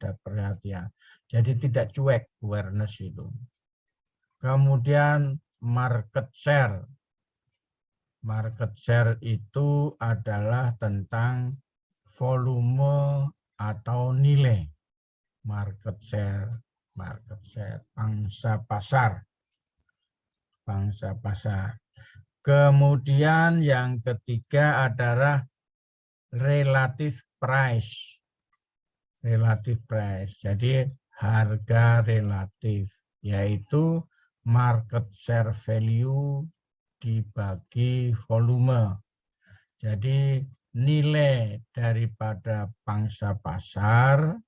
ada perhatian. Jadi tidak cuek awareness itu. Kemudian market share. Market share itu adalah tentang volume atau nilai. Market share, pangsa pasar. Pangsa pasar. Kemudian yang ketiga adalah relative price. Relative price. Jadi harga relatif, yaitu market share value dibagi volume. Jadi nilai daripada pangsa pasar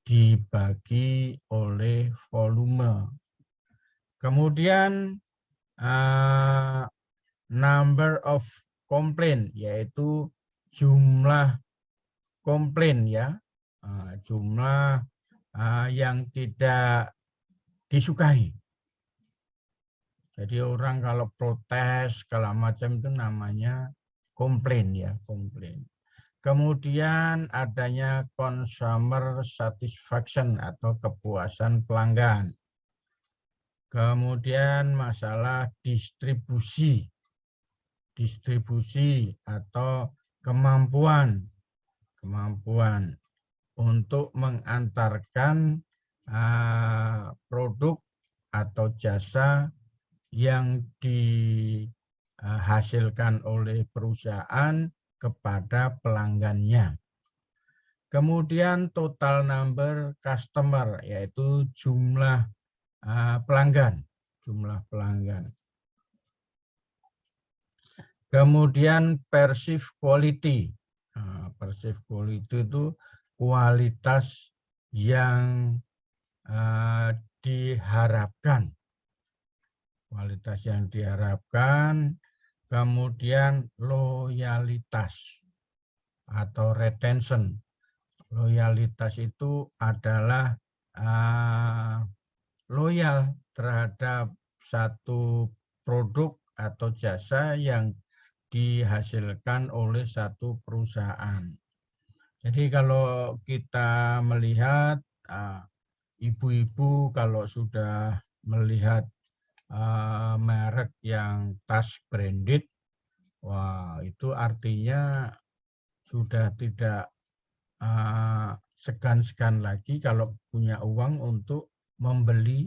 dibagi oleh volume. Kemudian number of complaint, yaitu jumlah komplain ya, jumlah yang tidak disukai. Jadi orang kalau protes segala macam itu namanya komplain ya, komplain. Kemudian adanya consumer satisfaction atau kepuasan pelanggan. Kemudian masalah distribusi atau kemampuan untuk mengantarkan produk atau jasa yang dihasilkan oleh perusahaan kepada pelanggannya. Kemudian total number customer, yaitu jumlah pelanggan. Kemudian perceived quality. Perceived quality itu kualitas yang diharapkan. Kemudian loyalitas atau retention. Loyalitas itu adalah loyal terhadap satu produk atau jasa yang dihasilkan oleh satu perusahaan. Jadi kalau kita melihat ibu-ibu kalau sudah melihat merek yang tas branded, wah itu artinya sudah tidak segan-segan lagi kalau punya uang untuk membeli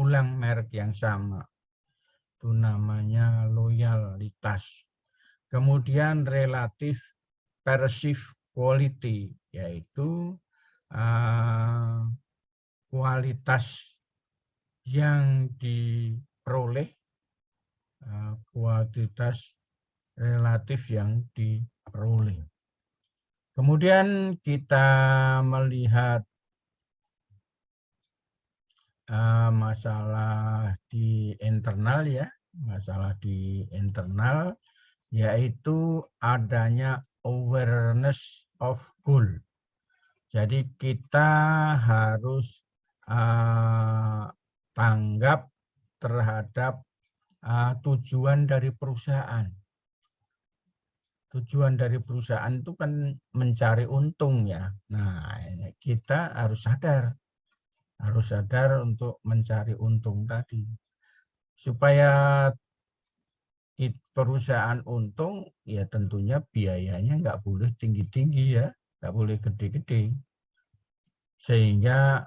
ulang merek yang sama. Itu namanya loyalitas. Kemudian relative perceived quality, yaitu kualitas yang diperoleh, kualitas relatif yang diperoleh. Kemudian kita melihat masalah di internal ya, yaitu adanya awareness of goal. Jadi kita harus tanggap terhadap tujuan dari perusahaan. Tujuan dari perusahaan itu kan mencari untung ya. Nah, kita harus sadar untuk mencari untung tadi. Supaya perusahaan untung, ya tentunya biayanya nggak boleh tinggi-tinggi ya, nggak boleh gede-gede. Sehingga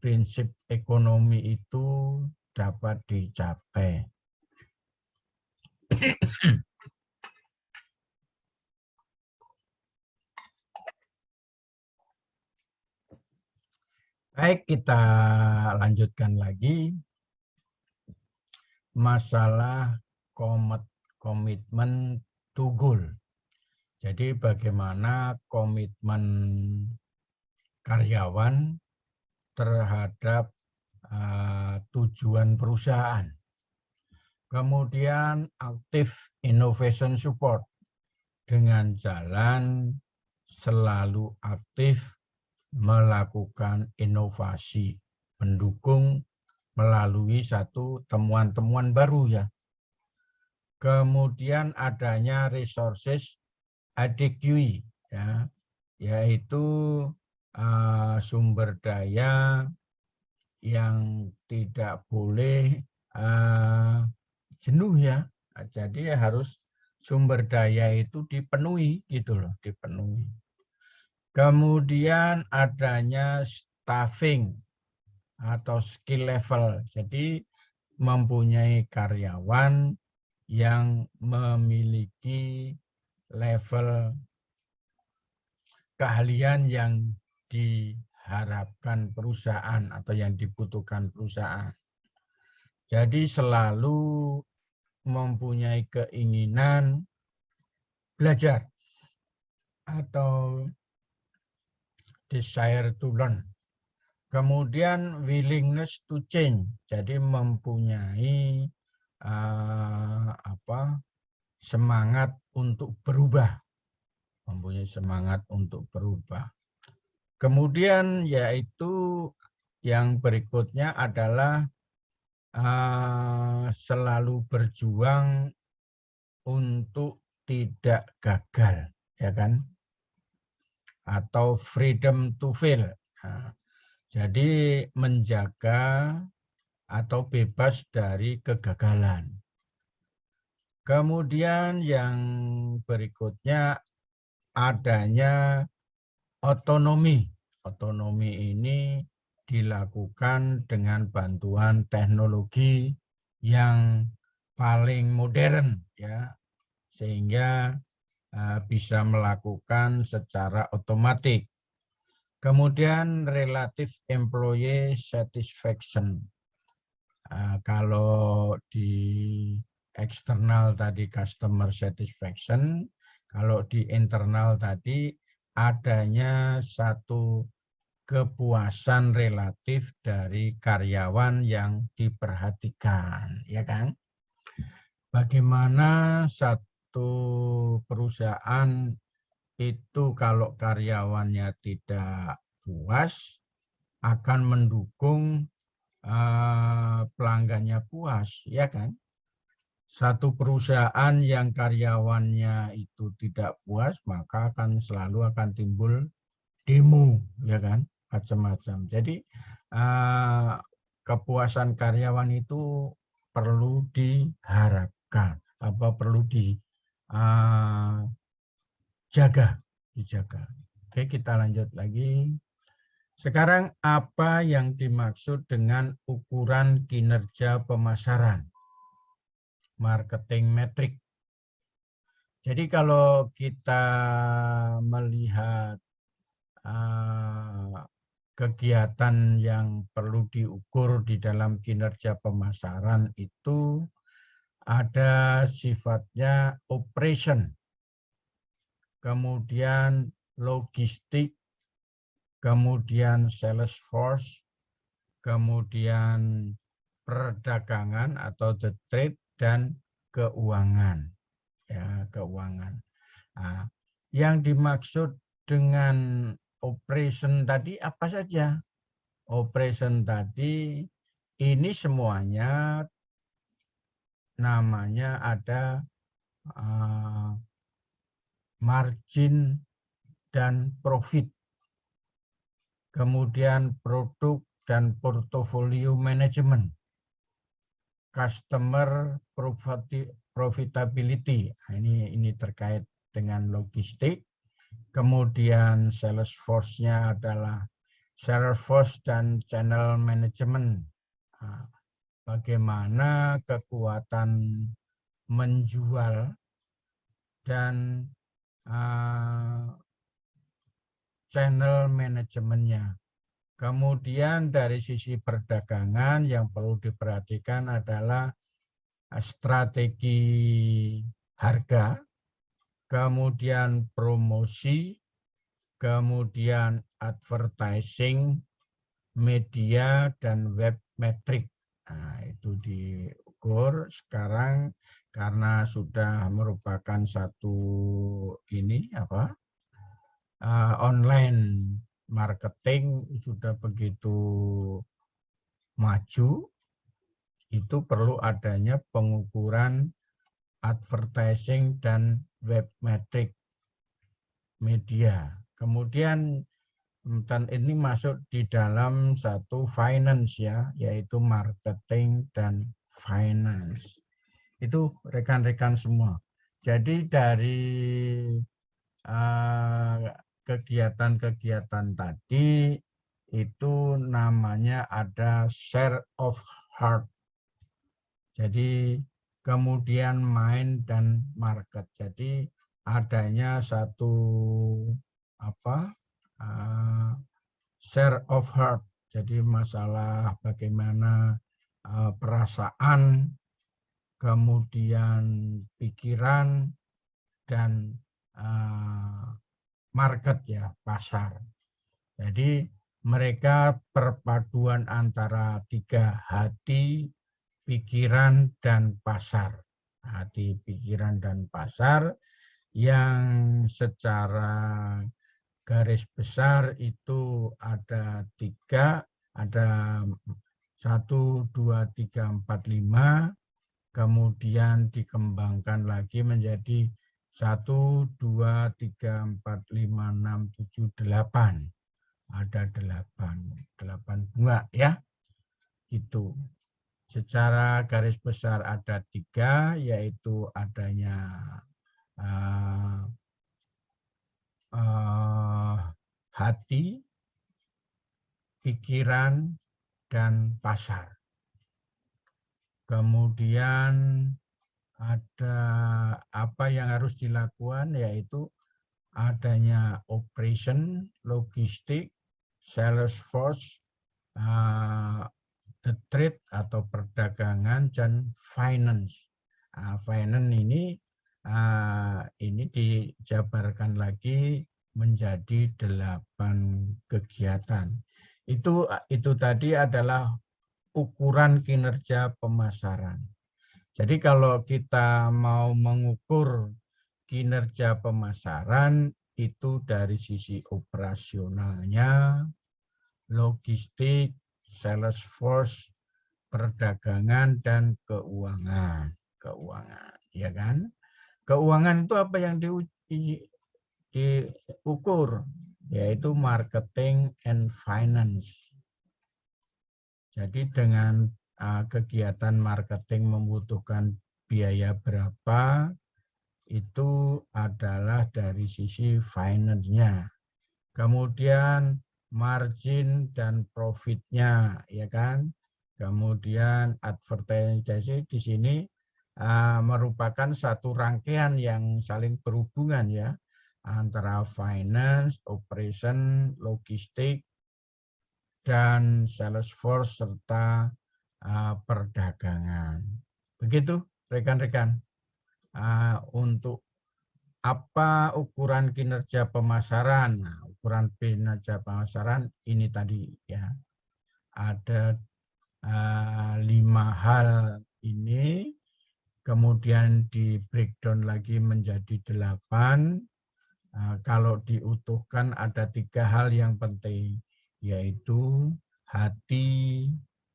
prinsip ekonomi itu dapat dicapai. Baik, kita lanjutkan lagi. Masalah komitmen to goal. Jadi bagaimana komitmen karyawan terhadap tujuan perusahaan. Kemudian aktif innovation support dengan jalan selalu aktif melakukan inovasi, mendukung melalui satu temuan-temuan baru ya. Kemudian adanya resources adequate ya, yaitu sumber daya yang tidak boleh jenuh ya. Jadi harus sumber daya itu dipenuhi gitu loh, dipenuhi. Kemudian adanya staffing atau skill level. Jadi mempunyai karyawan yang memiliki level keahlian yang diharapkan perusahaan atau yang dibutuhkan perusahaan. Jadi selalu mempunyai keinginan belajar atau desire to learn. Kemudian willingness to change. Jadi mempunyai semangat untuk berubah. Mempunyai semangat untuk berubah. Kemudian yaitu yang berikutnya adalah selalu berjuang untuk tidak gagal, ya kan? Atau freedom to fail. Nah, jadi menjaga atau bebas dari kegagalan. Kemudian yang berikutnya adanya otonomi. Otonomi ini dilakukan dengan bantuan teknologi yang paling modern ya, sehingga bisa melakukan secara otomatis. Kemudian relative employee satisfaction. Kalau di eksternal tadi customer satisfaction, kalau di internal tadi adanya satu kepuasan relatif dari karyawan yang diperhatikan, ya kan? Bagaimana satu perusahaan itu kalau karyawannya tidak puas akan mendukung pelanggannya puas, ya kan? Satu perusahaan yang karyawannya itu tidak puas, maka selalu akan timbul demo, ya kan? Macam-macam. Jadi kepuasan karyawan itu perlu diharapkan, perlu dijaga. Oke, kita lanjut lagi. Sekarang apa yang dimaksud dengan ukuran kinerja pemasaran? Marketing metric. Jadi kalau kita melihat kegiatan yang perlu diukur di dalam kinerja pemasaran itu ada sifatnya operation, kemudian logistik, kemudian sales force, kemudian perdagangan atau the trade, dan keuangan. Ya, keuangan. Nah, yang dimaksud dengan operation tadi apa saja? Operation tadi ini semuanya namanya ada margin dan profit. Kemudian produk dan portfolio management. Customer profitability. Nah, ini terkait dengan logistik. Kemudian sales force-nya adalah sales force dan channel management. Nah, bagaimana kekuatan menjual dan channel manajemennya. Kemudian dari sisi perdagangan yang perlu diperhatikan adalah strategi harga, kemudian promosi, kemudian advertising, media, dan web metric. Nah, itu diukur sekarang karena sudah merupakan satu online marketing sudah begitu maju, itu perlu adanya pengukuran advertising dan web metric media. Kemudian Dan ini masuk di dalam satu finance ya, yaitu marketing dan finance. Itu rekan-rekan semua. Jadi dari kegiatan-kegiatan tadi itu namanya ada share of heart. Jadi kemudian mind dan market. Jadi adanya satu share of heart. Jadi masalah bagaimana perasaan, kemudian pikiran dan market ya, pasar. Jadi mereka perpaduan antara tiga: hati, pikiran, dan pasar. Hati, pikiran, dan pasar yang secara garis besar itu ada tiga, ada 1, 2, 3, 4, 5, kemudian dikembangkan lagi menjadi 1, 2, 3, 4, 5, 6, 7, 8. Ada 8 bunga ya. Itu. Secara garis besar ada 3, yaitu adanya hati, pikiran, dan pasar. Kemudian ada apa yang harus dilakukan, yaitu adanya operation, logistik, sales force, the trade atau perdagangan, dan finance. Finance ini dijabarkan lagi menjadi 8 kegiatan. Itu tadi adalah ukuran kinerja pemasaran. Jadi kalau kita mau mengukur kinerja pemasaran itu dari sisi operasionalnya, logistik, sales force, perdagangan, dan keuangan. Keuangan, ya kan? Keuangan itu apa yang diukur, yaitu marketing and finance. Jadi dengan kegiatan marketing membutuhkan biaya berapa, itu adalah dari sisi finance-nya. Kemudian margin dan profit-nya, ya kan? Kemudian advertising di sini merupakan satu rangkaian yang saling berhubungan ya, antara finance, operation, logistik, dan sales force serta perdagangan. Begitu rekan-rekan. Untuk apa ukuran kinerja pemasaran? Nah, ukuran kinerja pemasaran ini tadi ya. Ada 5 hal ini, kemudian di breakdown lagi menjadi 8. Kalau diutuhkan ada 3 hal yang penting, yaitu hati,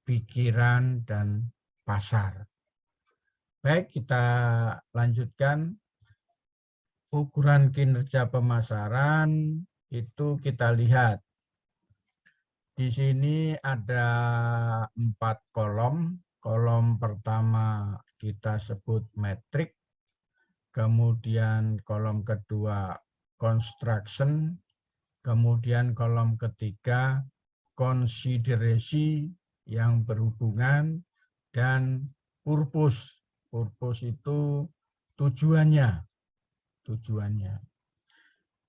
pikiran, dan pasar. Baik, kita lanjutkan. Ukuran kinerja pemasaran itu kita lihat. Di sini ada 4 kolom. Kolom pertama kita sebut metrik, kemudian kolom kedua construction, kemudian kolom ketiga konsiderasi yang berhubungan, dan purpose. Purpose itu tujuannya.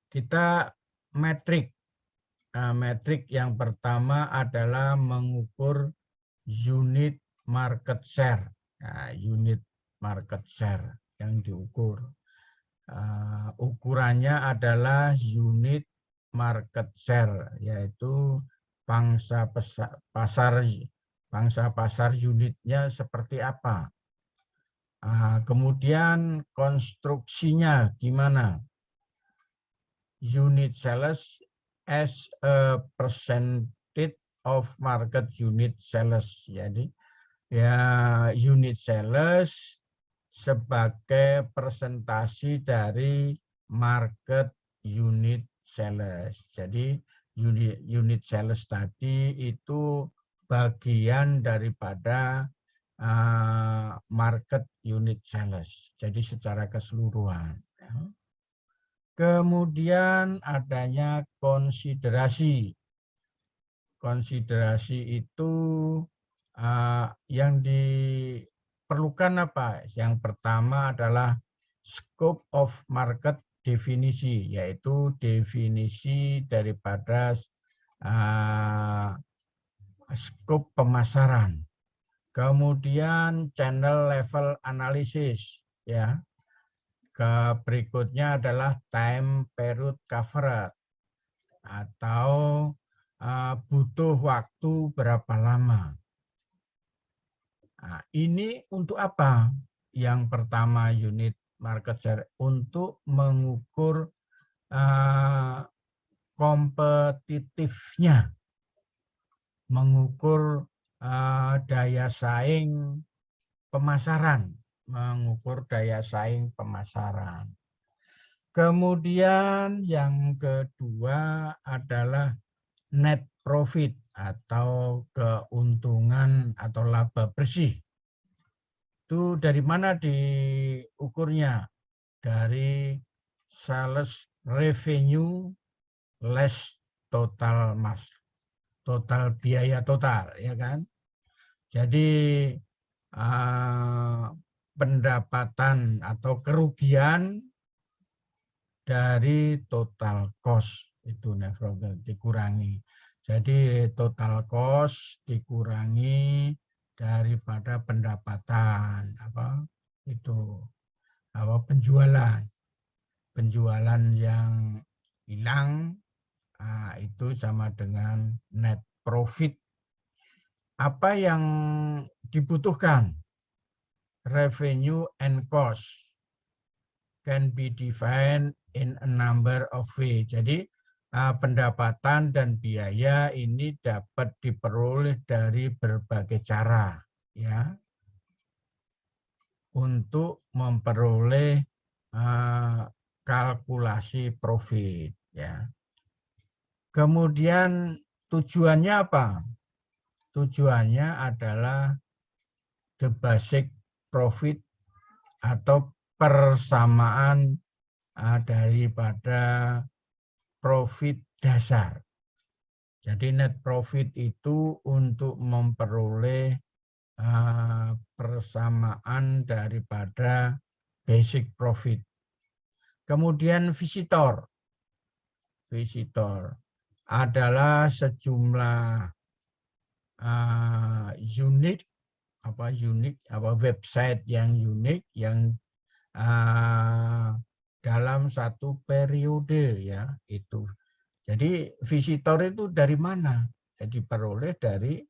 Kita metrik. Metrik yang pertama adalah mengukur unit market share. Unit market share yang diukur. Ukurannya adalah unit market share, yaitu pangsa pasar unitnya seperti apa. Kemudian konstruksinya gimana? Unit sales as a percentage of market unit sales. Jadi ya, unit sales sebagai presentasi dari market unit sales. Jadi unit sales tadi itu bagian daripada market unit sales. Jadi secara keseluruhan. Kemudian adanya konsiderasi. Konsiderasi itu yang diperlukan apa? Yang pertama adalah scope of market definisi, yaitu definisi daripada skop pemasaran. Kemudian channel level analysis, ya. Berikutnya adalah time period covered atau butuh waktu berapa lama. Nah, ini untuk apa? Yang pertama unit market share untuk mengukur kompetitifnya, mengukur daya saing pemasaran, mengukur daya saing pemasaran. Kemudian yang kedua adalah net profit atau keuntungan atau laba bersih. Itu dari mana diukurnya? Dari sales revenue less total total biaya total, ya kan? Jadi pendapatan atau kerugian dari total cost itu dikurangi. Jadi total cost dikurangi daripada pendapatan penjualan yang hilang itu sama dengan net profit. Apa yang dibutuhkan? Revenue and cost can be defined in a number of ways. Jadi pendapatan dan biaya ini dapat diperoleh dari berbagai cara, ya, untuk memperoleh kalkulasi profit, ya. Kemudian tujuannya apa? Tujuannya adalah the basic profit atau persamaan daripada profit dasar. Jadi net profit itu untuk memperoleh persamaan daripada basic profit. Kemudian visitor. Visitor adalah sejumlah website yang unik yang dalam satu periode, ya, itu. Jadi visitor itu dari mana? Jadi peroleh dari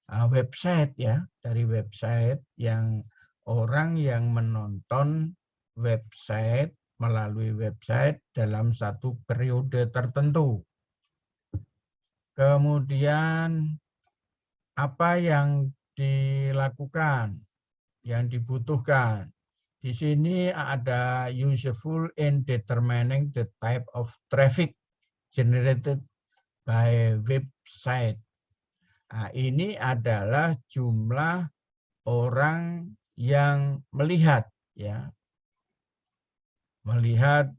website, ya, dari website yang orang yang menonton website melalui website dalam satu periode tertentu. Kemudian apa yang dilakukan, yang dibutuhkan. Di sini ada useful in determining the type of traffic generated by website. Nah, ini adalah jumlah orang yang melihat, ya, melihat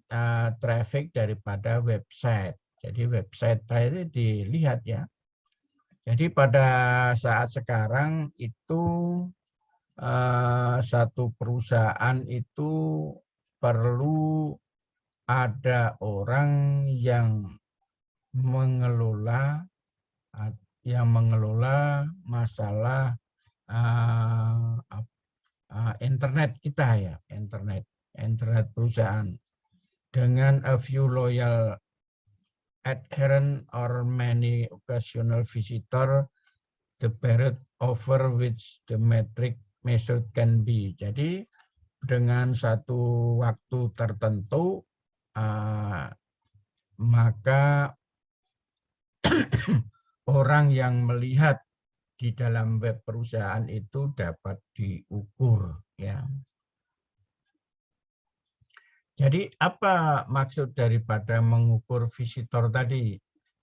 traffic daripada website. Jadi website tadi dilihat, ya. Jadi pada saat sekarang itu satu perusahaan itu perlu ada orang yang mengelola masalah internet kita, ya, internet perusahaan dengan a few loyal adherent or many occasional visitor, the period over which the metric measured can be. Jadi dengan satu waktu tertentu maka orang yang melihat di dalam web perusahaan itu dapat diukur, ya. Jadi apa maksud daripada mengukur visitor tadi?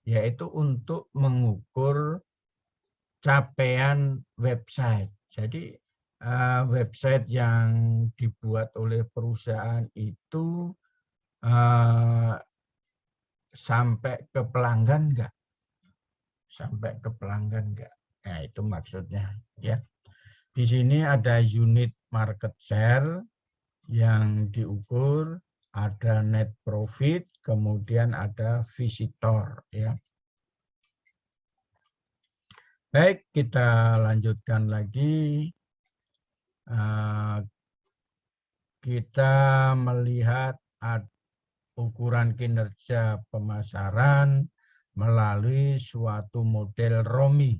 yaitu untuk mengukur capaian website. Jadi website yang dibuat oleh perusahaan itu sampai ke pelanggan enggak? Sampai ke pelanggan enggak? Nah, itu maksudnya ya. Di sini ada unit market share yang diukur, ada net profit, kemudian ada visitor ya. Baik, kita lanjutkan lagi. Kita melihat ukuran kinerja pemasaran melalui suatu model ROMI.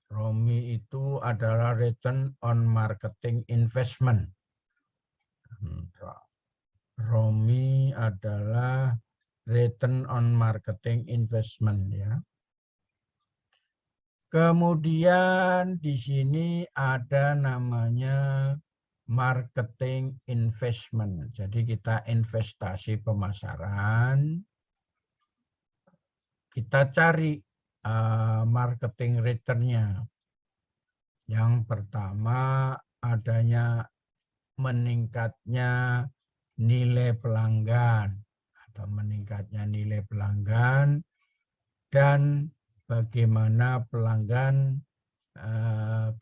ROMI itu adalah Return on Marketing Investment. ROMI adalah Return on Marketing Investment ya. Kemudian di sini ada namanya marketing investment. Jadi kita investasi pemasaran, kita cari marketing return-nya. Yang pertama adanya meningkatnya nilai pelanggan atau meningkatnya nilai pelanggan dan bagaimana pelanggan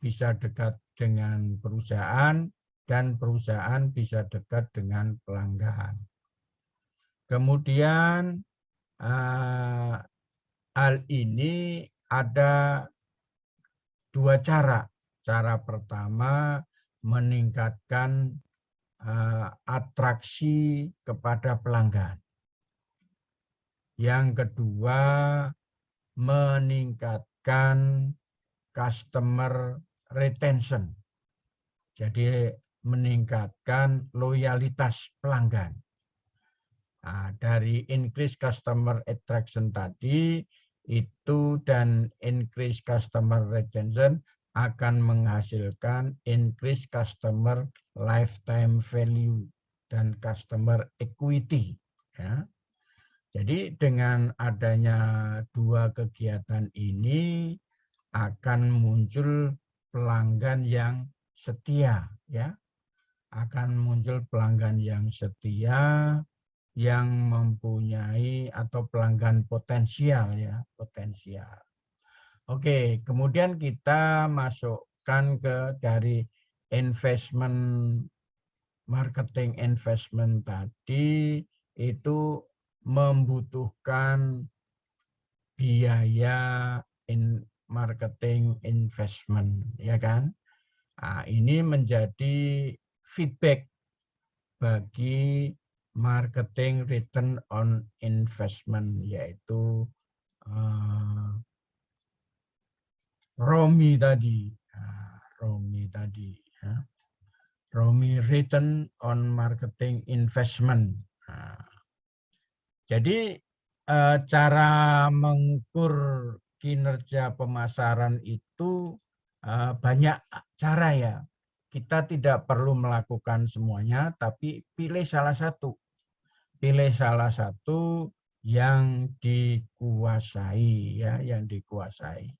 bisa dekat dengan perusahaan dan perusahaan bisa dekat dengan pelanggan. Kemudian hal ini ada dua cara. Cara pertama meningkatkan atraksi kepada pelanggan. Yang kedua meningkatkan customer retention. Jadi meningkatkan loyalitas pelanggan. Nah, dari increase customer attraction tadi itu dan increase customer retention akan menghasilkan increase customer lifetime value dan customer equity. Ya. Jadi dengan adanya dua kegiatan ini akan muncul pelanggan yang setia, ya, akan muncul pelanggan yang setia yang mempunyai atau pelanggan potensial, ya, potensial. Oke, kemudian kita masukkan ke dari investment marketing investment tadi itu membutuhkan biaya marketing investment, ya kan? Nah, ini menjadi feedback bagi marketing return on investment, yaitu ROMI tadi. Nah, ROMI tadi, ya. ROMI return on marketing investment. Nah, jadi cara mengukur kinerja pemasaran itu banyak cara ya. Kita tidak perlu melakukan semuanya, tapi pilih salah satu. Pilih salah satu yang dikuasai, ya, yang dikuasai.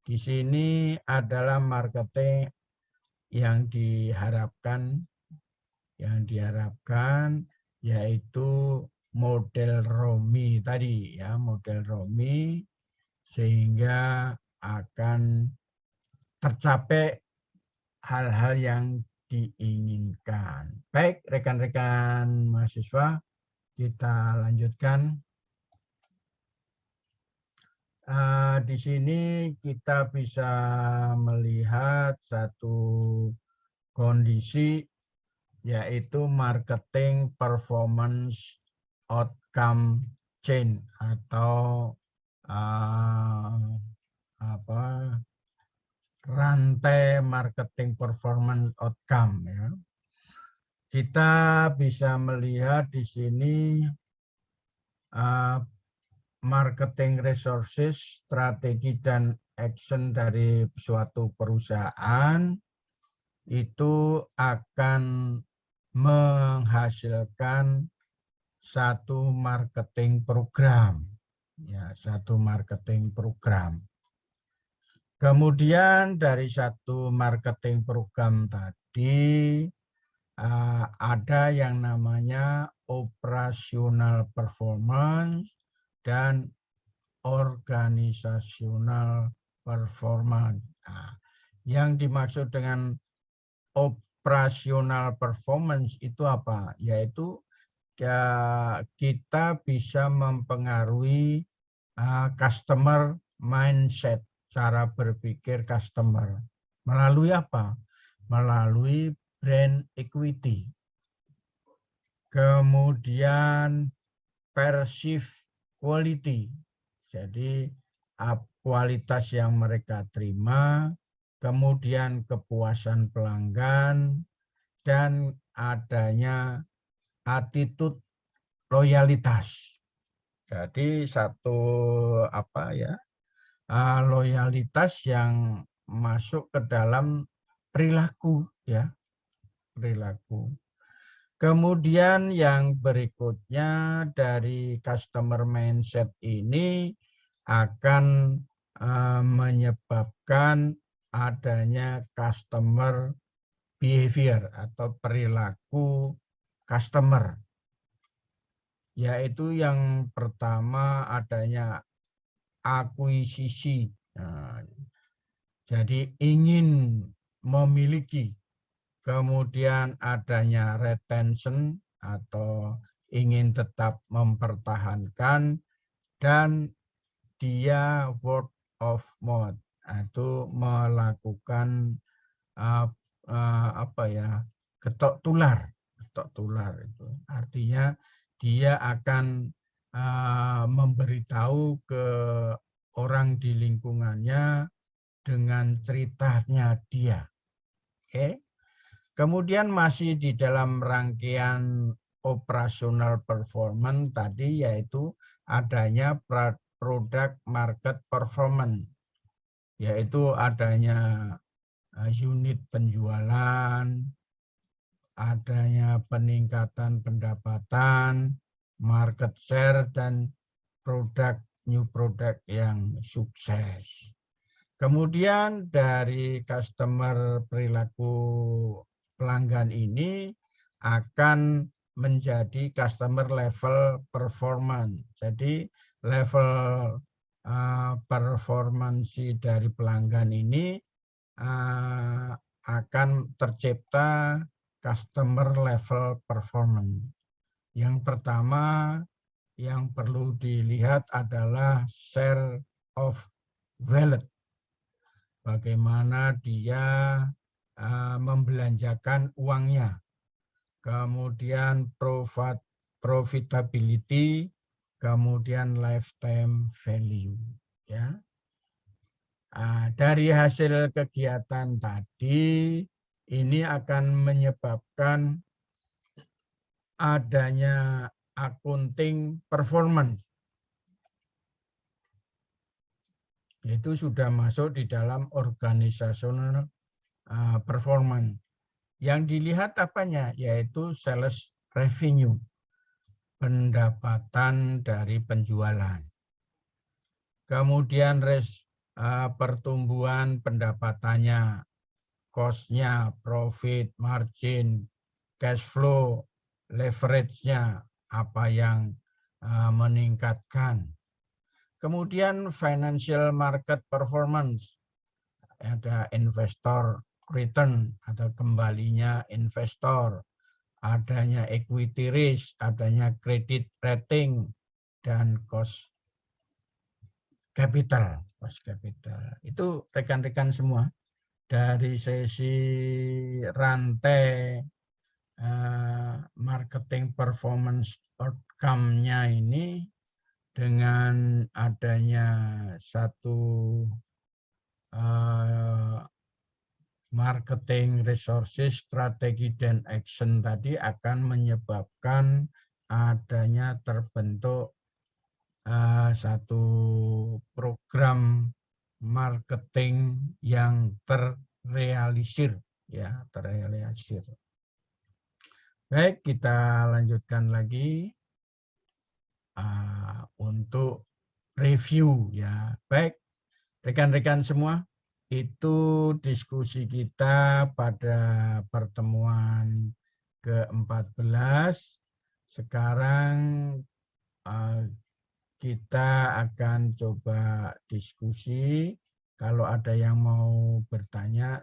Di sini adalah marketing yang diharapkan yaitu model ROMI tadi, ya, model ROMI, sehingga akan tercapai hal-hal yang diinginkan. Baik, rekan-rekan mahasiswa, kita lanjutkan. Di sini kita bisa melihat satu kondisi, yaitu marketing performance outcome chain atau rantai marketing performance outcome, ya. Kita bisa melihat di sini marketing resources, strategi dan action dari suatu perusahaan itu akan menghasilkan satu marketing program. ya, satu marketing program. Kemudian dari satu marketing program tadi ada yang namanya operasional performance dan organisasional performance. Nah, yang dimaksud dengan operasional performance itu apa? Yaitu ya, kita bisa mempengaruhi customer mindset, cara berpikir customer. Melalui apa? Melalui brand equity. Kemudian perceived quality. Jadi kualitas yang mereka terima, kemudian kepuasan pelanggan, dan adanya attitude loyalitas. Jadi satu loyalitas yang masuk ke dalam perilaku, ya, perilaku. Kemudian yang berikutnya dari customer mindset ini akan menyebabkan adanya customer behavior atau perilaku customer. Yaitu yang pertama adanya akuisisi. Nah, jadi ingin memiliki, kemudian adanya retention atau ingin tetap mempertahankan, dan dia word of mouth itu melakukan getok tular itu artinya dia akan memberitahu ke orang di lingkungannya dengan ceritanya dia. Oke. Kemudian masih di dalam rangkaian operasional performance tadi, yaitu adanya product market performance, yaitu adanya unit penjualan, adanya peningkatan pendapatan, market share, dan new product yang sukses. Kemudian dari customer perilaku pelanggan ini akan menjadi customer level performance. Jadi level performance dari pelanggan ini akan tercipta customer level performance. Yang pertama yang perlu dilihat adalah share of wallet. Bagaimana dia membelanjakan uangnya. Kemudian profitability, kemudian lifetime value. Ya. Dari hasil kegiatan tadi, ini akan menyebabkan adanya accounting performance. Itu sudah masuk di dalam organizational performance. Yang dilihat apanya? Yaitu sales revenue, pendapatan dari penjualan. Kemudian pertumbuhan pendapatannya, cost-nya, profit, margin, cash flow, leverage-nya, apa yang meningkatkan. Kemudian financial market performance, ada investor return atau kembalinya investor, adanya equity risk, adanya credit rating, dan cost capital. Itu rekan-rekan semua dari sesi rantai marketing performance outcome-nya ini. Dengan adanya satu marketing resources, strategi, dan action tadi akan menyebabkan adanya terbentuk satu program marketing yang terrealisir, ya, terrealisir. Baik, kita lanjutkan lagi untuk review ya. Baik, rekan-rekan semua, itu diskusi kita pada pertemuan ke-14. Sekarang kita akan coba diskusi. Kalau ada yang mau bertanya,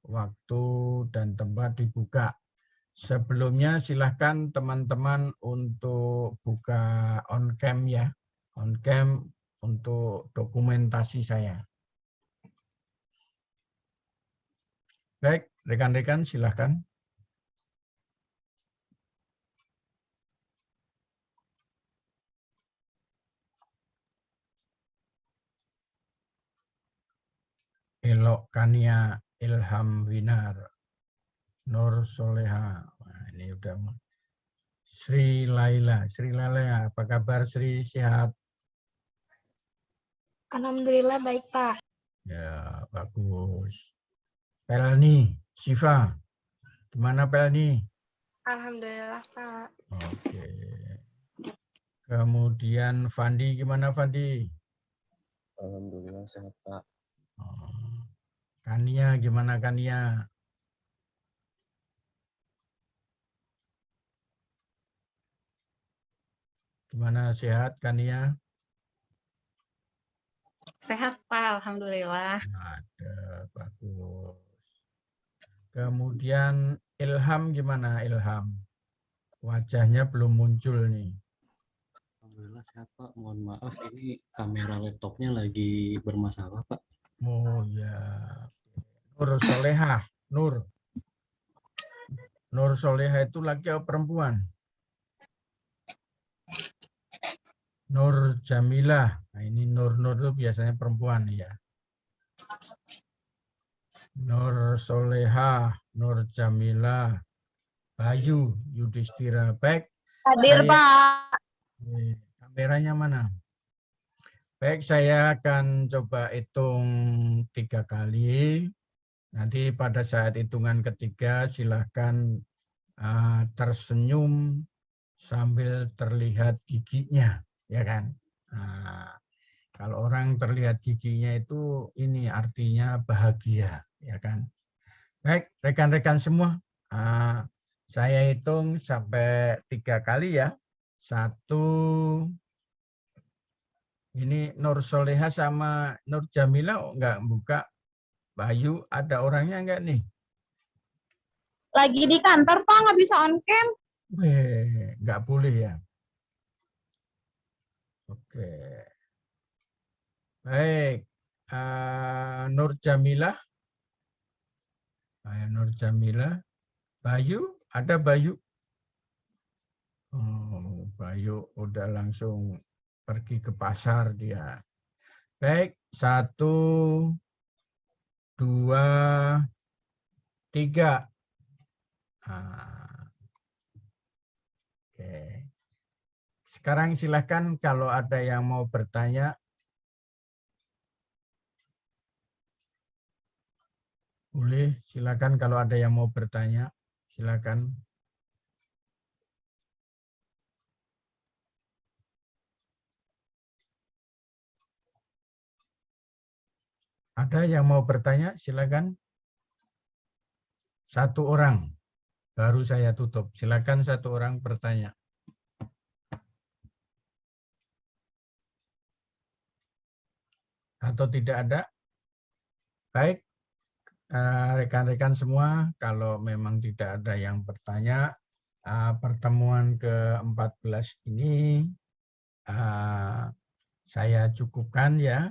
waktu dan tempat dibuka. Sebelumnya silahkan teman-teman untuk buka on cam ya. On cam untuk dokumentasi saya. Baik, rekan-rekan silahkan. Elok Kania Ilham Winar, Nur Soleha. Nah, ini udah. Sri Laila, apa kabar Sri? Sehat? Alhamdulillah baik, Pak. Ya, bagus. Pelni, Siva, gimana Pelni? Alhamdulillah, Pak. Oke. Kemudian Fandi, gimana Fandi? Alhamdulillah sehat, Pak. Kania, gimana Kania? Gimana, sehat Kania? Sehat, Pak. Alhamdulillah. Ada, bagus. Kemudian Ilham, gimana Ilham? Wajahnya belum muncul nih. Alhamdulillah sehat, Pak. Mohon maaf, ini kamera laptopnya lagi bermasalah, Pak. Oh ya. Nur Solehah, Nur. Nur Solehah itu laki atau perempuan? Nur Jamilah. Nah, ini Nur-Nur itu biasanya perempuan ya. Nur Solehah, Nur Jamilah, Bayu, Yudhistira. Baik. Hadir, Pak. Kameranya mana? Baik, saya akan coba hitung 3 kali. Nanti pada saat hitungan ketiga silahkan tersenyum sambil terlihat giginya, ya kan? Nah, kalau orang terlihat giginya itu ini artinya bahagia, ya kan? Baik, rekan-rekan semua, saya hitung sampai 3 kali ya. 1. Ini Nur Soleha sama Nur Jamila enggak buka. Bayu, ada orangnya enggak nih? Lagi di kantor, Pak. Nggak bisa on cam. Enggak boleh ya. Oke. Baik. Nur Jamila. Nur Jamila. Bayu, ada Bayu? Oh, Bayu udah langsung pergi ke pasar dia. Baik, 1, 2, 3. Oke. Sekarang silakan kalau ada yang mau bertanya. Boleh, silakan kalau ada yang mau bertanya. Silakan. Ada yang mau bertanya? Silakan. 1 orang. Baru saya tutup. Silakan 1 orang bertanya. Atau tidak ada? Baik. Rekan-rekan semua, kalau memang tidak ada yang bertanya, pertemuan ke-14 ini saya cukupkan ya.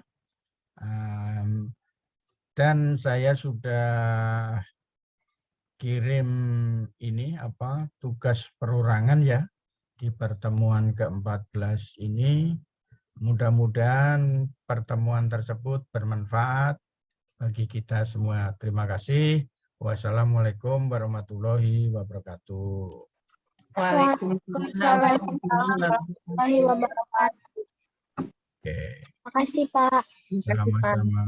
Dan saya sudah kirim ini tugas perorangan ya di pertemuan ke-14 ini. Mudah-mudahan pertemuan tersebut bermanfaat bagi kita semua. Terima kasih. Wassalamualaikum warahmatullahi wabarakatuh. Waalaikumsalam warahmatullahi wabarakatuh. Oke. Makasih, Pak. Sama-sama.